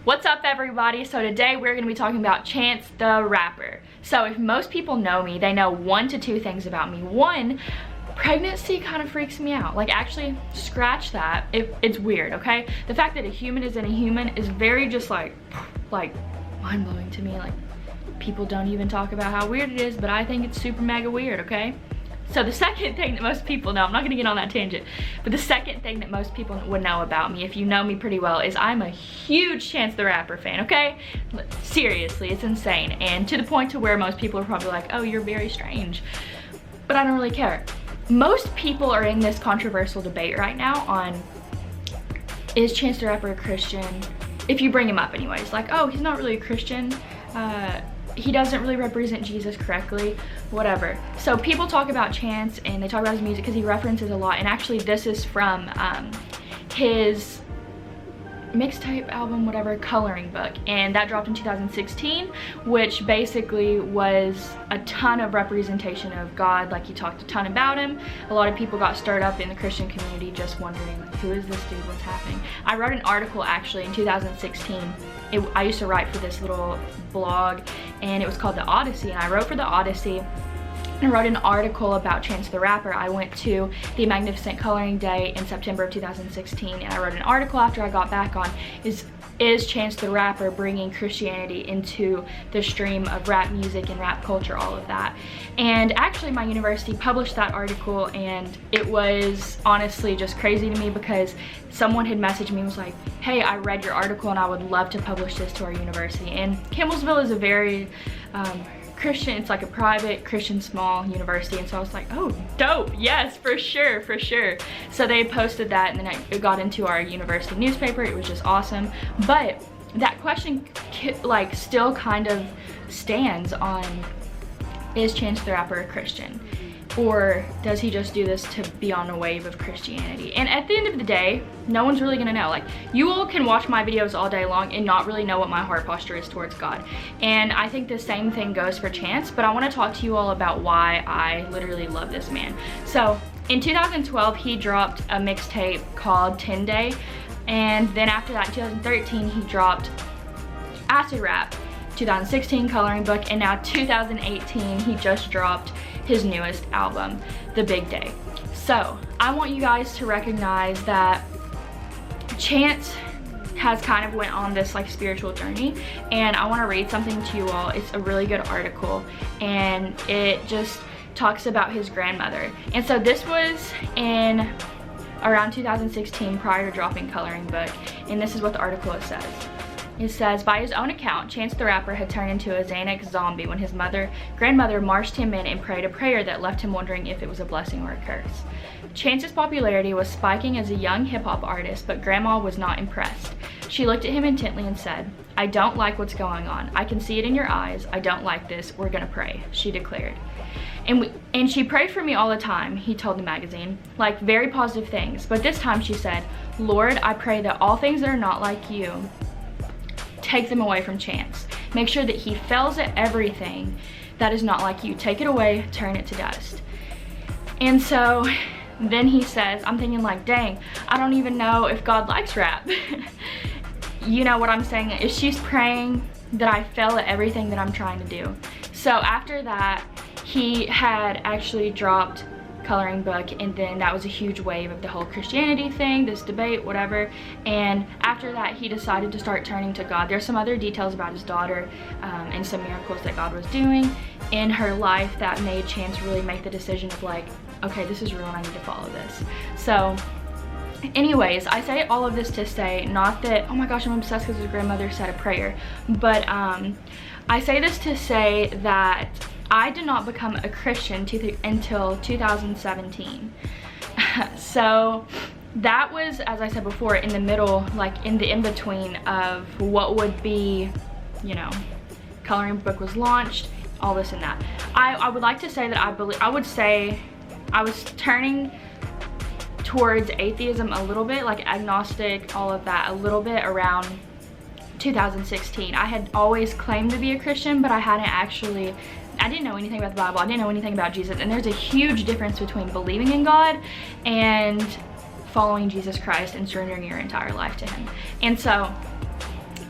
What's up, everybody? So today we're going to be talking about Chance the Rapper. So if most people know me, they know 1 to 2 things about me. 1, pregnancy kind of freaks me out. Like, actually, scratch that. It's weird, okay? The fact that a human isn't a human is very just like mind-blowing to me. Like, people don't even talk about how weird it is, but I think it's super mega weird, okay? So the second thing that most people know, I'm not gonna get on that tangent, but the second thing that most people would know about me, if you know me pretty well, is I'm a huge Chance the Rapper fan, okay? Seriously, it's insane. And to the point to where most people are probably like, oh, you're very strange. But I don't really care. Most people are in this controversial debate right now on, is Chance the Rapper a Christian? If you bring him up anyways, like, oh, he's not really a Christian. He doesn't really represent Jesus correctly, whatever. So people talk about Chance and they talk about his music because he references a lot. And actually this is from his mixtape album, whatever, Coloring Book. And that dropped in 2016, which basically was a ton of representation of God. Like, he talked a ton about him. A lot of people got stirred up in the Christian community just wondering, like, who is this dude, what's happening? I wrote an article actually in 2016. I used to write for this little blog and it was called The Odyssey, and I wrote for The Odyssey and wrote an article about Chance the Rapper. I went to the Magnificent Coloring Day in September of 2016 and I wrote an article after I got back on is Chance the Rapper bringing Christianity into the stream of rap music and rap culture, all of that. And actually my university published that article and it was honestly just crazy to me because someone had messaged me and was like, hey, I read your article and I would love to publish this to our university. And Campbellsville is a very Christian, it's like a private Christian small university, and so I was like, oh, dope, yes, for sure, for sure. So they posted that and then it got into our university newspaper. It was just awesome. But that question like still kind of stands on, is Chance the Rapper a Christian? Or does he just do this to be on a wave of Christianity? And at the end of the day, no one's really gonna know. Like, you all can watch my videos all day long and not really know what my heart posture is towards God. And I think the same thing goes for Chance, but I wanna talk to you all about why I literally love this man. So in 2012, he dropped a mixtape called 10 Day. And then after that, in 2013, he dropped Acid Rap. 2016, Coloring Book, and now 2018, he just dropped his newest album, The Big Day. So I want you guys to recognize that Chance has kind of went on this like spiritual journey, and I want to read something to you all. It's a really good article and it just talks about his grandmother. And so this was in around 2016, prior to dropping Coloring Book, and this is what the article says. It says, by his own account, Chance the Rapper had turned into a Xanax zombie when his grandmother marched him in and prayed a prayer that left him wondering if it was a blessing or a curse. Chance's popularity was spiking as a young hip-hop artist, but Grandma was not impressed. She looked at him intently and said, I don't like what's going on. I can see it in your eyes. I don't like this. We're gonna pray, she declared. And she prayed for me all the time, he told the magazine, like very positive things. But this time she said, Lord, I pray that all things that are not like you, take them away from Chance. Make sure that he fails at everything that is not like you. Take it away, turn it to dust. And so then he says, I'm thinking like, dang, I don't even know if God likes rap. You know what I'm saying? If she's praying that I fail at everything that I'm trying to do. So after that, he had actually dropped Coloring Book, and then that was a huge wave of the whole Christianity thing, this debate, whatever. And after that, he decided to start turning to God. There's some other details about his daughter and some miracles that God was doing in her life that made Chance really make the decision of like, okay, this is real and I need to follow this. So anyways, I say all of this to say, not that, oh my gosh, I'm obsessed because his grandmother said a prayer, but I say this to say that I did not become a Christian until 2017. So that was, as I said before, in the middle, like in the in-between of what would be, you know, Coloring Book was launched, all this and that. I would like to say that I would say I was turning towards atheism a little bit, like agnostic, all of that, a little bit around 2016. I had always claimed to be a Christian, but I didn't know anything about the Bible. I didn't know anything about Jesus. And there's a huge difference between believing in God and following Jesus Christ and surrendering your entire life to him. And so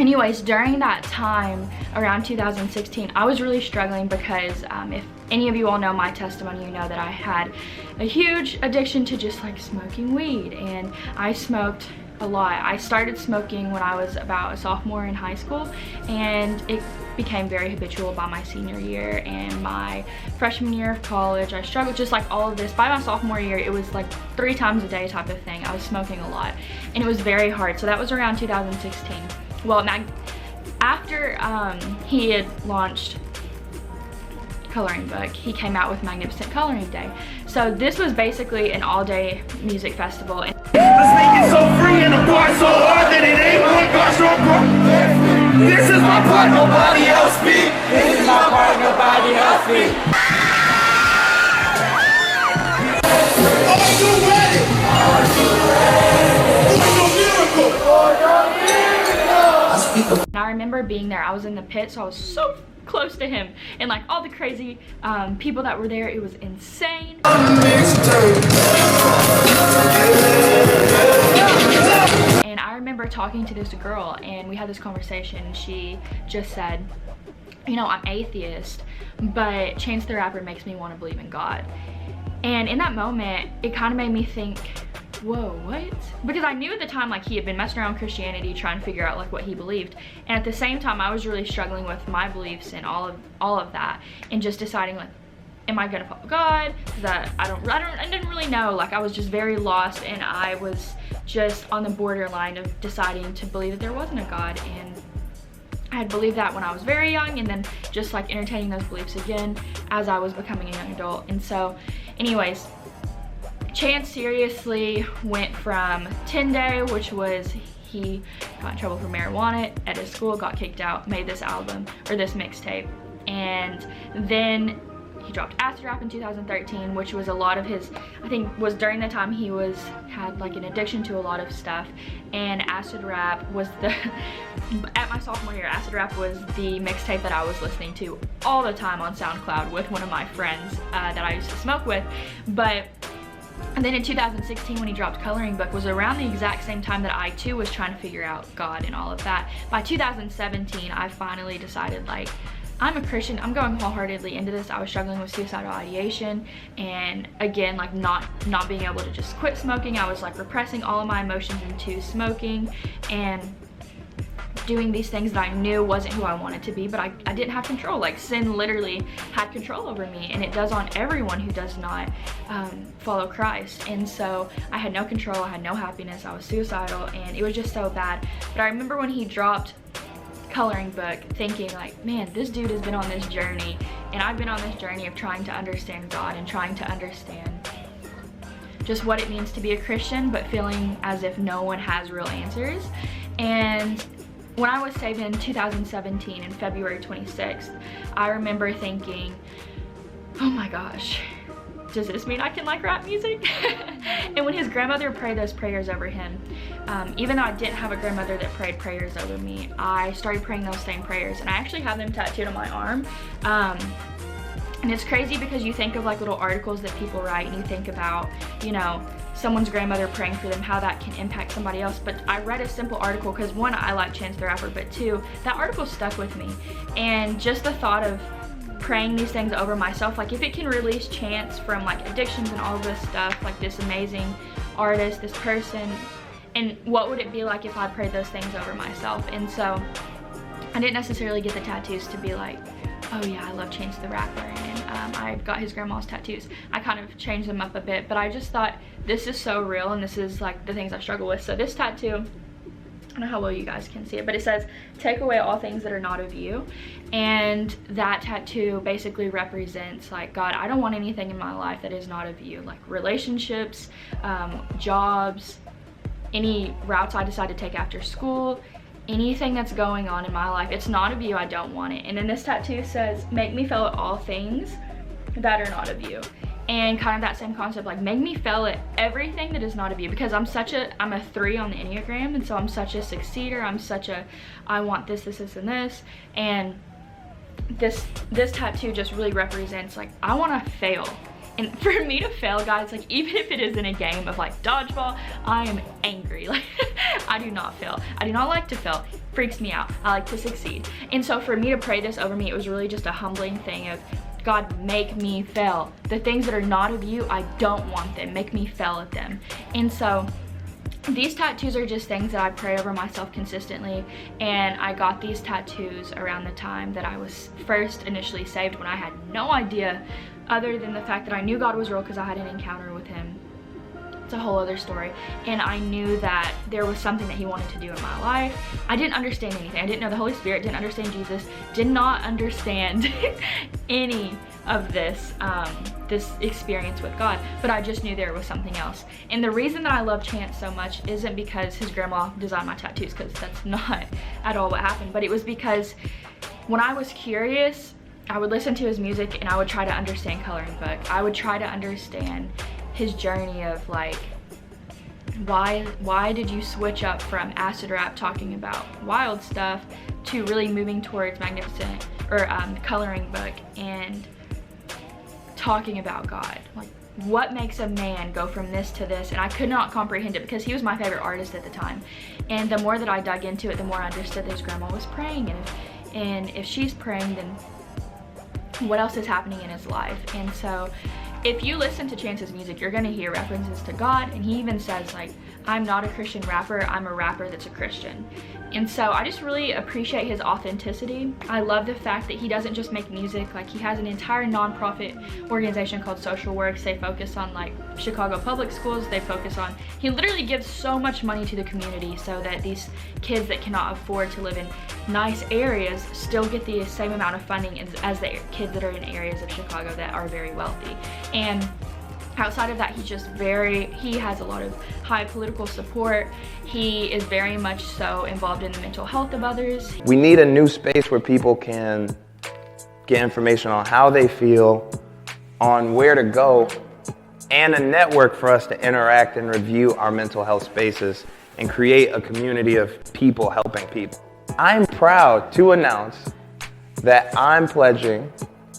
anyways, during that time, around 2016, I was really struggling because if any of you all know my testimony, you know that I had a huge addiction to just like smoking weed, and I smoked a lot. I started smoking when I was about a sophomore in high school, and it became very habitual by my senior year and my freshman year of college. I struggled just like all of this. By my sophomore year, it was like 3 times a day type of thing. I was smoking a lot, and it was very hard. So that was around 2016. Well, after he had launched coloring book, he came out with Magnificent Coloring Day. So this was basically an all-day music festival. Let's make it so free and the bar so hard that it ain't one gosh or this is my part, nobody else speak. This is my part, nobody else speak. Are you ready? Are you ready? For your miracle. For your miracle. And I remember being there. I was in the pit, so I was so close to him, and like all the crazy people that were there. It was insane. And I remember talking to this girl, and we had this conversation. She just said, you know, I'm atheist, but Chance the Rapper makes me want to believe in God. And in that moment, it kind of made me think, whoa, what? Because I knew at the time, like, he had been messing around with Christianity, trying to figure out like what he believed, and at the same time I was really struggling with my beliefs and all of that, and just deciding, like, am I gonna follow God? Because I didn't really know. Like, I was just very lost, and I was just on the borderline of deciding to believe that there wasn't a God. And I had believed that when I was very young, and then just like entertaining those beliefs again as I was becoming a young adult. And so anyways, Chance seriously went from 10 Day, which was he got in trouble for marijuana at his school, got kicked out, made this album, or this mixtape, and then he dropped Acid Rap in 2013, which was a lot of his, I think was during the time he had like an addiction to a lot of stuff. And Acid Rap was at my sophomore year, Acid Rap was the mixtape that I was listening to all the time on SoundCloud with one of my friends that I used to smoke with. And then in 2016, when he dropped Coloring Book, was around the exact same time that I too was trying to figure out God and all of that. By 2017, I finally decided, like, I'm a Christian, I'm going wholeheartedly into this. I was struggling with suicidal ideation, and again, like not being able to just quit smoking. I was like repressing all of my emotions into smoking and doing these things that I knew wasn't who I wanted to be, but I didn't have control. Like, sin literally had control over me, and it does on everyone who does not follow Christ. And so I had no control, I had no happiness, I was suicidal, and it was just so bad. But I remember when he dropped Coloring Book thinking, like, man, this dude has been on this journey, and I've been on this journey of trying to understand God and trying to understand just what it means to be a Christian, but feeling as if no one has real answers. And when I was saved in 2017, in February 26th, I remember thinking, oh my gosh, does this mean I can like rap music? And when his grandmother prayed those prayers over him, even though I didn't have a grandmother that prayed prayers over me, I started praying those same prayers, and I actually have them tattooed on my arm. And it's crazy because you think of like little articles that people write, and you think about, you know, someone's grandmother praying for them, how that can impact somebody else. But I read a simple article because, one, I like Chance the Rapper, but two, that article stuck with me. And just the thought of praying these things over myself, like, if it can release Chance from like addictions and all of this stuff, like this amazing artist, this person, and what would it be like if I prayed those things over myself? And so I didn't necessarily get the tattoos to be like, oh yeah, I love Chance the Rapper, and I got his grandma's tattoos. I kind of changed them up a bit, but I just thought, this is so real, and this is like the things I struggle with. So this tattoo, I don't know how well you guys can see it, but it says, take away all things that are not of you. And that tattoo basically represents, like, God, I don't want anything in my life that is not of you, like relationships, jobs, any routes I decide to take after school, anything that's going on in my life, it's not of you, I don't want it. And then this tattoo says, make me feel all things that are not of you. And kind of that same concept, like, make me fail at everything that is not of you, because I'm a 3 on the Enneagram, and so I'm such a succeeder. I'm such a, I want this, this, this, and this. And this tattoo just really represents, like, I want to fail. And for me to fail, guys, like, even if it is in a game of like dodgeball, I am angry. Like, I do not fail. I do not like to fail. Freaks me out. I like to succeed. And so for me to pray this over me, it was really just a humbling thing of, God, make me fail. The things that are not of you, I don't want them. Make me fail at them. And so these tattoos are just things that I pray over myself consistently, and I got these tattoos around the time that I was first initially saved, when I had no idea other than the fact that I knew God was real because I had an encounter with him. It's a whole other story. And I knew that there was something that he wanted to do in my life. I didn't understand anything. I didn't know the Holy Spirit, didn't understand Jesus, did not understand any of this this experience with God, but I just knew there was something else. And the reason that I love Chance so much isn't because his grandma designed my tattoos, because that's not at all what happened, but it was because when I was curious, I would listen to his music and I would try to understand Coloring Book. I would try to understand his journey of like, why did you switch up from acid rap talking about wild stuff to really moving towards Magnificent or Coloring Book and talking about God? Like, what makes a man go from this to this? And I could not comprehend it because he was my favorite artist at the time. And the more that I dug into it, the more I understood that his grandma was praying, and if she's praying, then what else is happening in his life? And so if you listen to Chance's music, you're gonna hear references to God, and he even says like, I'm not a Christian rapper, I'm a rapper that's a Christian. And so I just really appreciate his authenticity. I love the fact that he doesn't just make music, like he has an entire nonprofit organization called Social Works. They focus on like Chicago public schools. They focus on, he literally gives so much money to the community so that these kids that cannot afford to live in nice areas still get the same amount of funding as the kids that are in areas of Chicago that are very wealthy. And outside of that, he has a lot of high political support. He is very much so involved in the mental health of others. We need a new space where people can get information on how they feel, on where to go, and a network for us to interact and review our mental health spaces and create a community of people helping people. I'm proud to announce that I'm pledging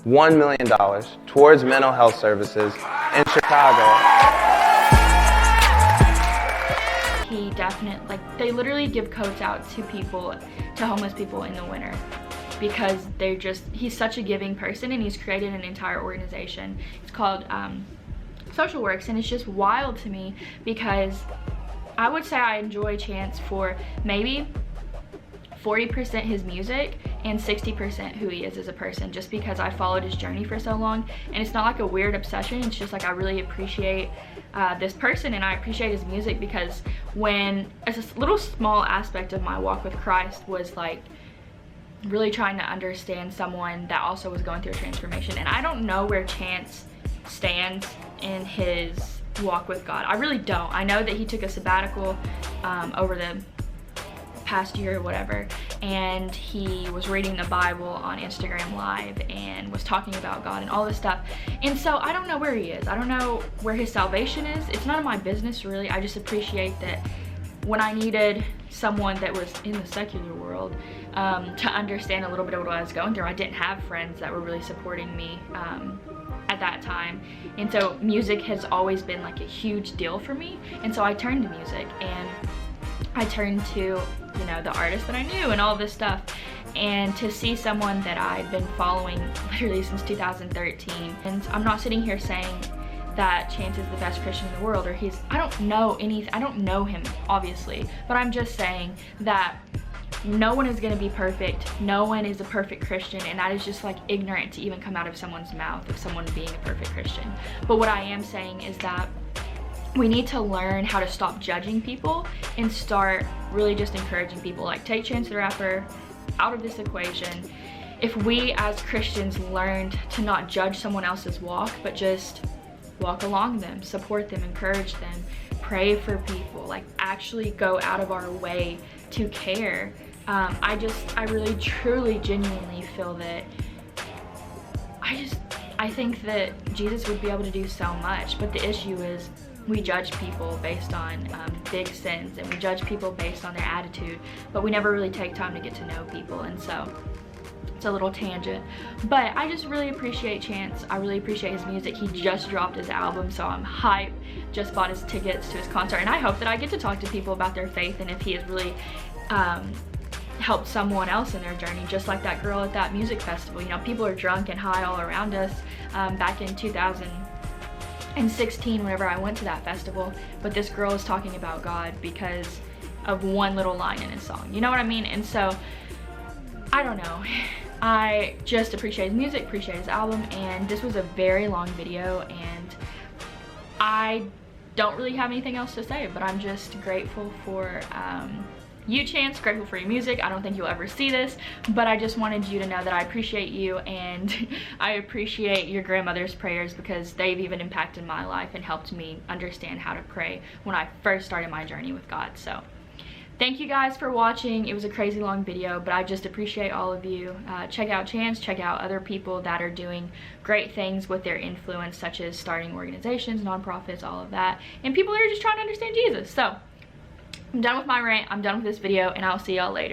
$1 million towards mental health services in Chicago. He definitely, like, they literally give coats out to people, to homeless people in the winter, because he's such a giving person, and he's created an entire organization. It's called Social Works, and it's just wild to me because I would say I enjoy Chance for maybe 40% his music and 60% who he is as a person, just because I followed his journey for so long. And it's not like a weird obsession, it's just like I really appreciate this person, and I appreciate his music, because when a little small aspect of my walk with Christ was like really trying to understand someone that also was going through a transformation. And I don't know where Chance stands in his walk with God. I really don't. I know that he took a sabbatical over the past year or whatever, and he was reading the Bible on Instagram Live and was talking about God and all this stuff. And so I don't know where he is. I don't know where his salvation is. It's none of my business, really. I just appreciate that when I needed someone that was in the secular world to understand a little bit of what I was going through, I didn't have friends that were really supporting me at that time. And so music has always been like a huge deal for me, and so I turned to music, and I turned to, you know, the artists that I knew and all this stuff. And to see someone that I've been following literally since 2013, and I'm not sitting here saying that Chance is the best Christian in the world, or I don't know him, obviously, but I'm just saying that no one is going to be perfect. No one is a perfect Christian, and that is just like ignorant to even come out of someone's mouth, of someone being a perfect Christian. But what I am saying is that we need to learn how to stop judging people and start really just encouraging people. Like, take Chance the Rapper out of this equation. If we as Christians learned to not judge someone else's walk, but just walk along them, support them, encourage them, pray for people, like actually go out of our way to care. I really, truly, genuinely feel that I think that Jesus would be able to do so much, but the issue is we judge people based on big sins, and we judge people based on their attitude, but we never really take time to get to know people. And so It's a little tangent, but I just really appreciate Chance. I really appreciate his music. He just dropped his album, so I'm hyped. Just bought his tickets to his concert, and I hope that I get to talk to people about their faith and if he has really helped someone else in their journey, just like that girl at that music festival. You know, people are drunk and high all around us back in 2016 whenever I went to that festival, but this girl is talking about God because of one little line in his song. You know what I mean? And so I don't know, I just appreciate his music, appreciate his album, and this was a very long video, and I don't really have anything else to say, but I'm just grateful for you, Chance, grateful for your music. I don't think you'll ever see this, but I just wanted you to know that I appreciate you, and I appreciate your grandmother's prayers because they've even impacted my life and helped me understand how to pray when I first started my journey with God. So thank you guys for watching. It was a crazy long video, but I just appreciate all of you. Check out Chance, check out other people that are doing great things with their influence, such as starting organizations, nonprofits, all of that, and people that are just trying to understand Jesus. So I'm done with my rant, I'm done with this video, and I'll see y'all later.